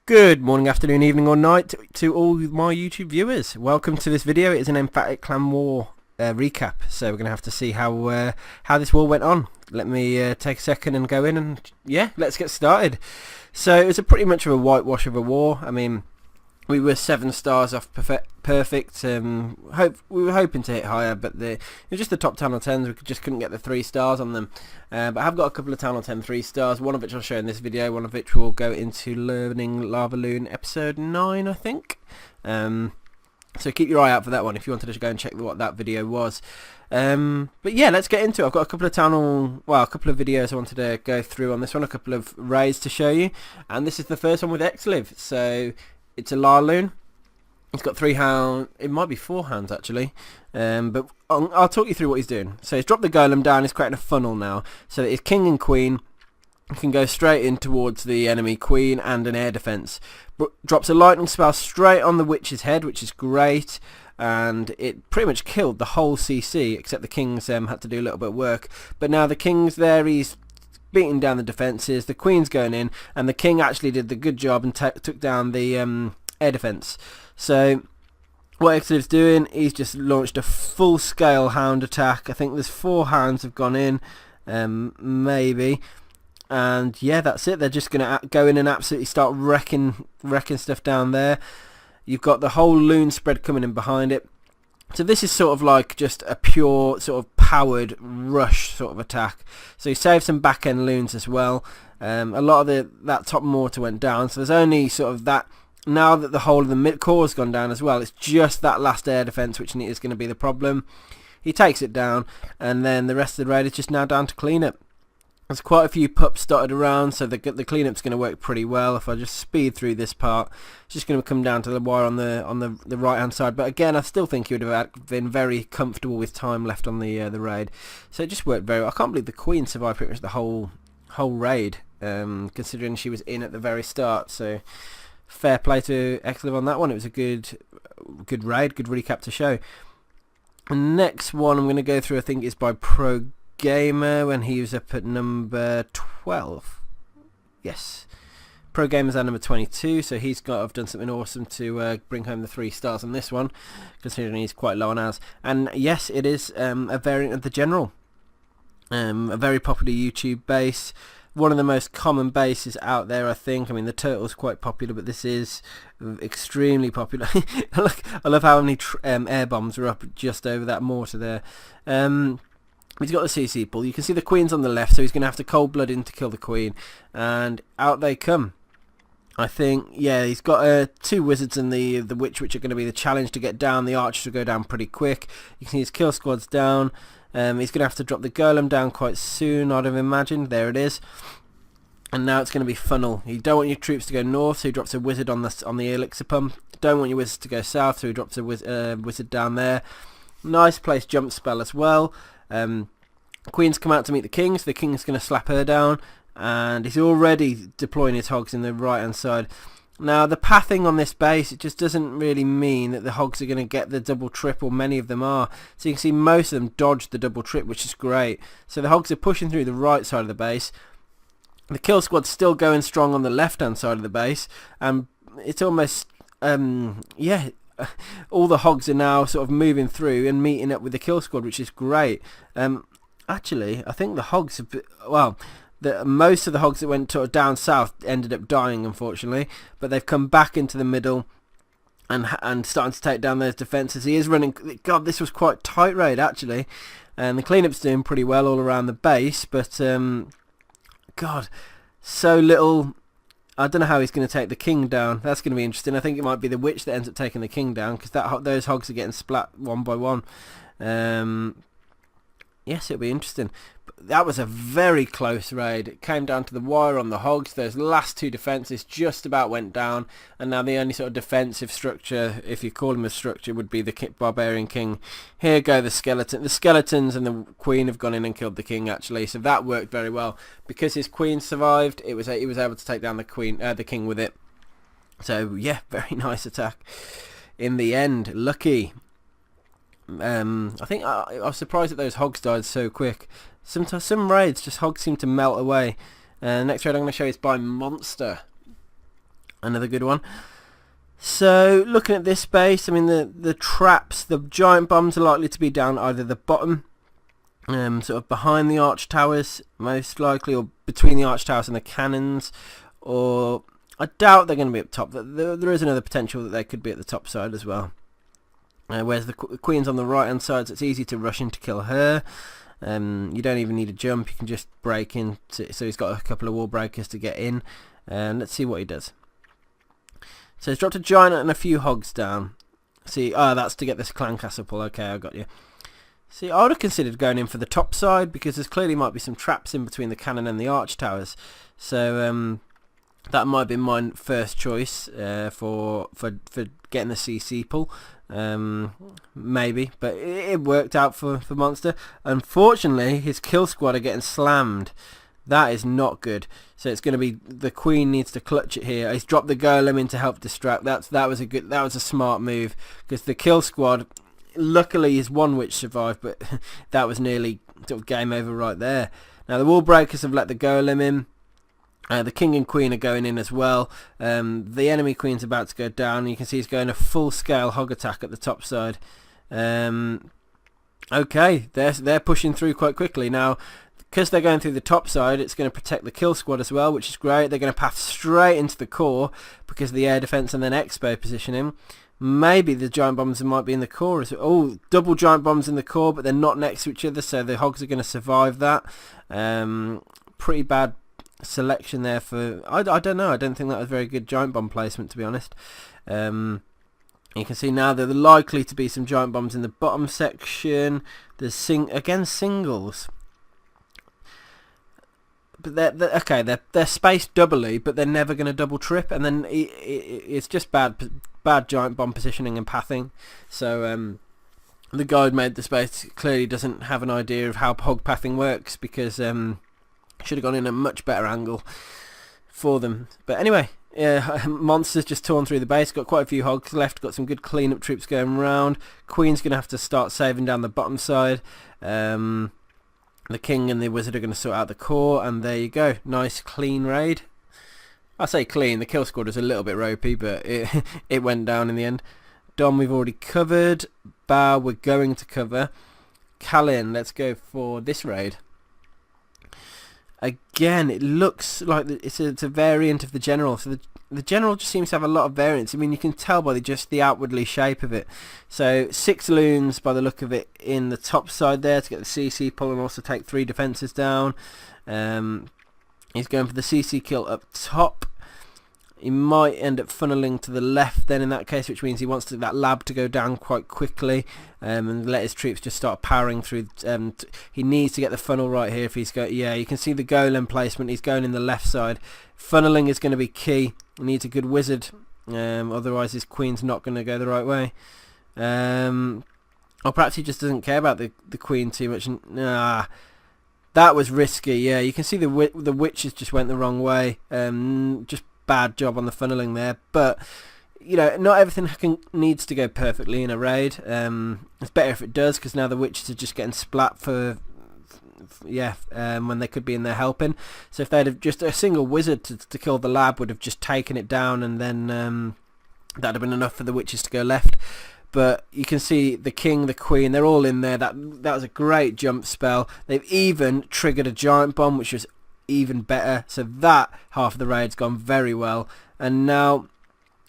Good morning, afternoon, evening or night to all my YouTube viewers. Welcome to this video. It is an Emphatic Clan War recap. So we're going to have to see how this war went on. Let me take a second and go in and yeah, let's get started. So it was pretty much of a whitewash of a war. I mean, we were 7 stars off perfect. We were hoping to hit higher, but it was just the top 10 or 10s. We just couldn't get the 3 stars on them. But I have got a couple of 10 or 10 3 stars, one of which I'll show in this video, one of which will go into learning Lavaloon episode 9, I think. So keep your eye out for that one if you wanted to go and check what that video was. But yeah, let's get into it. I've got a couple of a couple of videos I wanted to go through on this one, a couple of raids to show you, and this is the first one with Xliv. So it's a Lavaloon. He's got 3 hounds. It might be 4 hounds actually. But I'll talk you through what he's doing. So he's dropped the golem down. He's creating a funnel now. So that his king and queen can go straight in towards the enemy queen and an air defense. Drops a lightning spell straight on the witch's head, which is great. And it pretty much killed the whole CC, except the king's had to do a little bit of work. But now the king's there. He's beating down the defences, the queen's going in, and the king actually did the good job and took down the air defence. So what Xliv's doing, he's just launched a full-scale hound attack. I think there's 4 hounds have gone in, maybe, and yeah, that's it. They're just going to go in and absolutely start wrecking stuff down there. You've got the whole loon spread coming in behind it. So this is sort of like just a pure sort of powered rush sort of attack. So you save some back end loons as well. A lot of that top mortar went down, so there's only sort of that. Now that the whole of the mid core has gone down as well, it's just that last air defense which is going to be the problem. He takes it down, and then the rest of the raid is just now down to cleanup. There's quite a few pups dotted around, so the cleanup's going to work pretty well. If I just speed through this part, it's just going to come down to the wire on the right hand side. But again, I still think he would have been very comfortable with time left on the raid. So it just worked very well. I can't believe the queen survived pretty much the whole raid, considering she was in at the very start. So fair play to Xliv on that one. It was a good raid, good recap to show. The next one I'm going to go through, I think, is by Pro Gamer when he was up at number 12. Yes, Pro Gamer's at number 22, so he's got to have done something awesome to bring home the 3 stars on this one, considering he's quite low on ours. And yes, it is a variant of the General, a very popular YouTube base, one of the most common bases out there, I think. I mean, the Turtle's quite popular, but this is extremely popular. I love how many air bombs are up just over that mortar there. He's got the CC pull. You can see the queen's on the left, so he's going to have to cold blood in to kill the queen. And out they come. I think, yeah, he's got 2 wizards and the witch, which are going to be the challenge to get down. The archers will go down pretty quick. You can see his kill squad's down. He's going to have to drop the golem down quite soon, I'd have imagined. There it is. And now it's going to be funnel. You don't want your troops to go north, so he drops a wizard on the elixir pump. Don't want your wizards to go south, so he drops a wizard down there. Nice place jump spell as well. Queen's come out to meet the king, so the king's going to slap her down, and he's already deploying his hogs in the right hand side. Now the pathing on this base, it just doesn't really mean that the hogs are going to get the double trip, or many of them are. So you can see most of them dodge the double trip, which is great. So the hogs are pushing through the right side of the base. The kill squad's still going strong on the left hand side of the base, and it's almost yeah, all the hogs are now sort of moving through and meeting up with the kill squad, which is great. Actually, I think the hogs have most of the hogs that went down south ended up dying, unfortunately, but they've come back into the middle and starting to take down those defences. He is running. God, this was quite tight raid actually, and the cleanup's doing pretty well all around the base, but God, so little. I don't know how he's going to take the king down. That's going to be interesting. I think it might be the witch that ends up taking the king down, because those hogs are getting splat one by one. Yes, it'll be interesting. But that was a very close raid. It came down to the wire on the hogs. Those last 2 defences just about went down, and now the only sort of defensive structure, if you call them a structure, would be the barbarian king. Here go the skeleton. The skeletons and the queen have gone in and killed the king actually, so that worked very well. Because his queen survived, he was able to take down the king with it. So yeah, very nice attack in the end. Lucky. I think I was surprised that those hogs died so quick. Sometimes some raids just hogs seem to melt away. Next raid I'm going to show you is by Monster. Another good one. So looking at this base, I mean the traps, the giant bombs are likely to be down either the bottom, sort of behind the arch towers most likely, or between the arch towers and the cannons, or I doubt they're going to be up top. There is another potential that they could be at the top side as well. Whereas the queen's on the right hand side, so it's easy to rush in to kill her. You don't even need a jump, you can just break in, so he's got a couple of wall breakers to get in. Let's see what he does. So he's dropped a giant and a few hogs down. See, that's to get this clan castle pull. Okay, I got you. See, I would have considered going in for the top side, because there's clearly might be some traps in between the cannon and the arch towers. So that might have been my first choice for getting the CC pull. Maybe, but it worked out for Monster. Unfortunately, his kill squad are getting slammed. That is not good. So it's going to be the queen needs to clutch it here. He's dropped the golem in to help distract. That was a smart move, because the kill squad, luckily his one witch survived, but that was nearly sort of game over right there. Now the wall breakers have let the golem in. The king and queen are going in as well. The enemy queen's about to go down. You can see he's going a full scale hog attack at the top side. Okay, they're pushing through quite quickly now. Because they're going through the top side, it's going to protect the kill squad as well, which is great. They're going to path straight into the core because of the air defense and then expo positioning. Maybe the giant bombs might be in the core as well. Oh, double giant bombs in the core, but they're not next to each other, so the hogs are going to survive that. Pretty bad selection there for... I don't know. I don't think that was very good giant bomb placement, to be honest. You can see now that there's likely to be some giant bombs in the bottom section. There's singles. But they're spaced doubly, but they're never going to double trip, and then it's just bad giant bomb positioning and pathing. So the guy who made the space clearly doesn't have an idea of how hog pathing works, because should have gone in a much better angle for them. But anyway, Monster's just torn through the base, got quite a few hogs left, got some good cleanup troops going around. Queen's going to have to start saving down the bottom side. The king and the wizard are going to sort out the core, and there you go. Nice clean raid. I say clean, the kill squad was a little bit ropey, but it went down in the end. Dom we've already covered. Bao we're going to cover. Kalen, let's go for this raid. Again, it looks like it's a variant of the general. So the general just seems to have a lot of variants. I mean, you can tell by just the outwardly shape of it. So 6 loons by the look of it in the top side there to get the CC pull and also take 3 defences down. He's going for the CC kill up top. He might end up funneling to the left then in that case, which means he wants that lab to go down quite quickly, and let his troops just start powering through. He needs to get the funnel right here if he's going. Yeah, you can see the golem placement. He's going in the left side. Funneling is going to be key. He needs a good wizard, otherwise his queen's not going to go the right way. Or perhaps he just doesn't care about the queen too much. Nah, that was risky. Yeah, you can see the witches just went the wrong way. Just bad job on the funneling there, but you know, not everything needs to go perfectly in a raid. It's better if it does, because now the witches are just getting splat when they could be in there helping. So if they'd have just a single wizard to kill the lab would have just taken it down, and then that'd have been enough for the witches to go left. But you can see the king, the queen, they're all in there. That was a great jump spell. They've even triggered a giant bomb, which was even better. So that half of the raid's gone very well. And now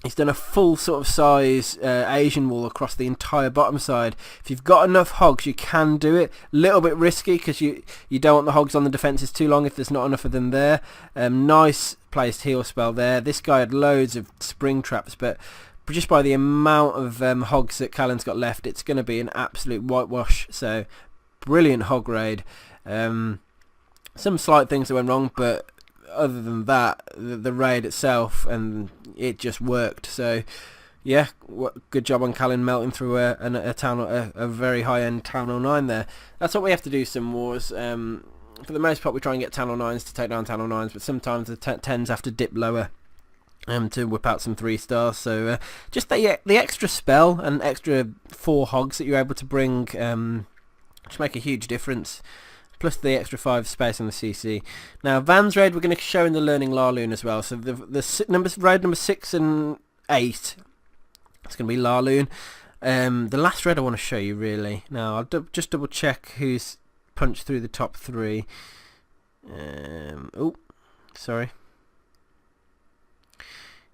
he's done a full sort of size Asian wall across the entire bottom side. If you've got enough hogs, you can do it. A little bit risky, because you don't want the hogs on the defences too long if there's not enough of them there. Nice placed heal spell there. This guy had loads of spring traps, but just by the amount of hogs that Kalen's got left, it's going to be an absolute whitewash. So brilliant hog raid. Some slight things that went wrong, but other than that, the raid itself, and it just worked. So yeah, good job on Kalen melting through a very high-end Town 09 there. That's what we have to do some wars. For the most part, we try and get Town 09s to take down Town 09s, but sometimes the 10s have to dip lower to whip out some 3 stars. So just the extra spell and extra 4 hogs that you're able to bring just make a huge difference. plus the extra 5 space on the CC. Now Van's raid we're going to show in the learning Lavaloon as well. So the raid number 6 and 8, it's going to be Lavaloon. The last raid I want to show you really. Now I'll just double check who's punched through the top 3. Oh, sorry.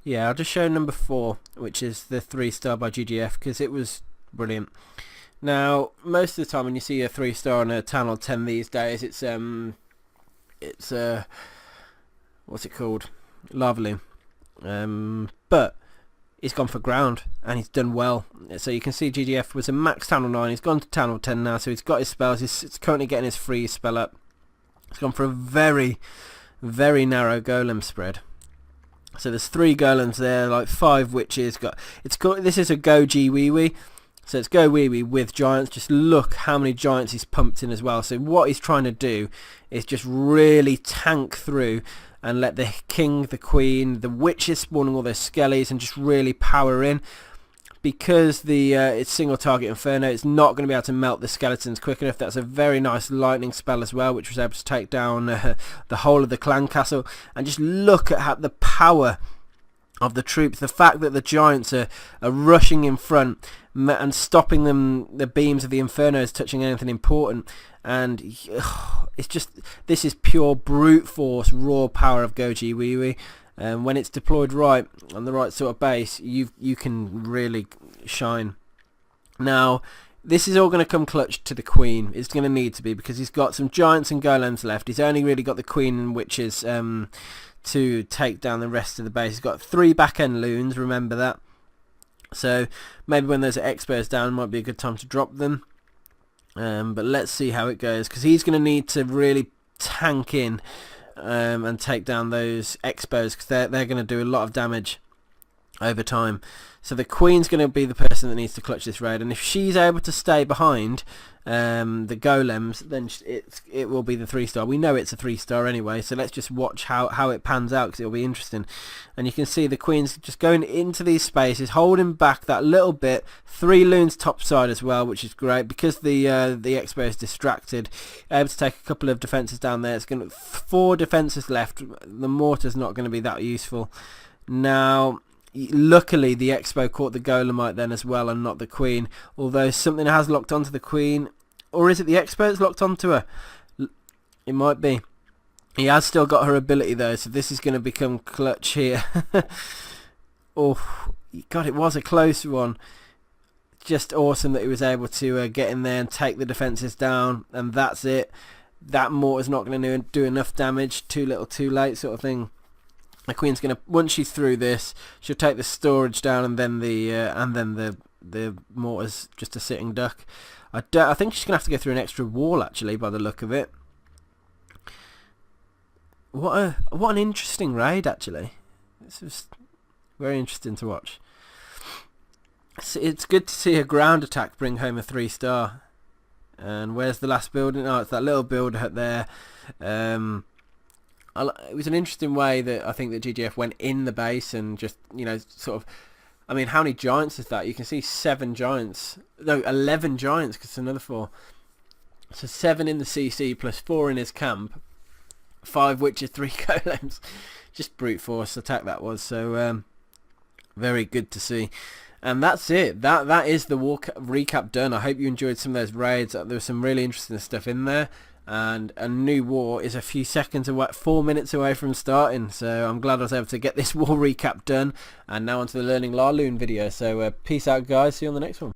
Yeah, I'll just show number 4, which is the 3-star by GGF, because it was brilliant. Now, most of the time when you see a 3-star on a town hall 10 these days, it's what's it called? Lavaloon. But he's gone for ground and he's done well. So you can see GGF was a max town hall 9. He's gone to town hall 10 now, so he's got his spells. He's currently getting his free spell up. He's gone for a very, very narrow golem spread. So there's 3 golems there, like 5 witches. This is a GoWiWi. So it's GoWiWi with giants. Just look how many giants he's pumped in as well. So what he's trying to do is just really tank through and let the king, the queen, the witches spawning all those skellies and just really power in. Because it's single target inferno, it's not going to be able to melt the skeletons quick enough. That's a very nice lightning spell as well, which was able to take down the whole of the clan castle. And just look at the power of the troops. The fact that the giants are rushing in front and stopping the beams of the infernos touching anything important. And it's just, this is pure brute force, raw power of GoWiWi. When it's deployed right on the right sort of base, you can really shine. Now this is all going to come clutch to the queen. It's going to need to be, because he's got some giants and golems left. He's only really got the queen and witches to take down the rest of the base. He's got 3 back end loons, remember that. So maybe when those expos down might be a good time to drop them. But let's see how it goes, because he's going to need to really tank in and take down those expos, because they're going to do a lot of damage over time. So the queen's going to be the person that needs to clutch this raid, and if she's able to stay behind the golems, then it will be the 3-star. We know it's a 3-star anyway, so let's just watch how it pans out, because it'll be interesting. And you can see the queen's just going into these spaces, holding back that little bit. 3 loons topside as well, which is great, because the expo is distracted, able to take a couple of defenses down there. It's going to 4 defenses left. The mortar's not going to be that useful. Now luckily the expo caught the golemite then as well, and not the queen, although something has locked onto the queen. Or is it the expo that's locked onto her? It might be. He has still got her ability though, so this is going to become clutch here. Oh god, it was a close one. Just awesome that he was able to get in there and take the defences down, and that's it. That mortar's not going to do enough damage. Too little too late sort of thing. The queen's going to, once she's through this, she'll take the storage down, and then the mortar's just a sitting duck. I think she's going to have to go through an extra wall actually, by the look of it. What an interesting raid actually. This is very interesting to watch. It's good to see a ground attack bring home a 3-star. And where's the last building? Oh, it's that little builder there. It was an interesting way that I think that GGF went in the base and just, sort of, I mean, how many giants is that? You can see 7 giants. No, 11 giants, because it's another 4. So 7 in the CC plus 4 in his camp. 5 witches, 3 golems. Just brute force attack that was. So very good to see. And that's it. That is the war recap done. I hope you enjoyed some of those raids. There was some really interesting stuff in there. And a new war is a few seconds away, 4 minutes away from starting. So I'm glad I was able to get this war recap done. And now onto the Learning Lavaloon video. So peace out guys. See you on the next one.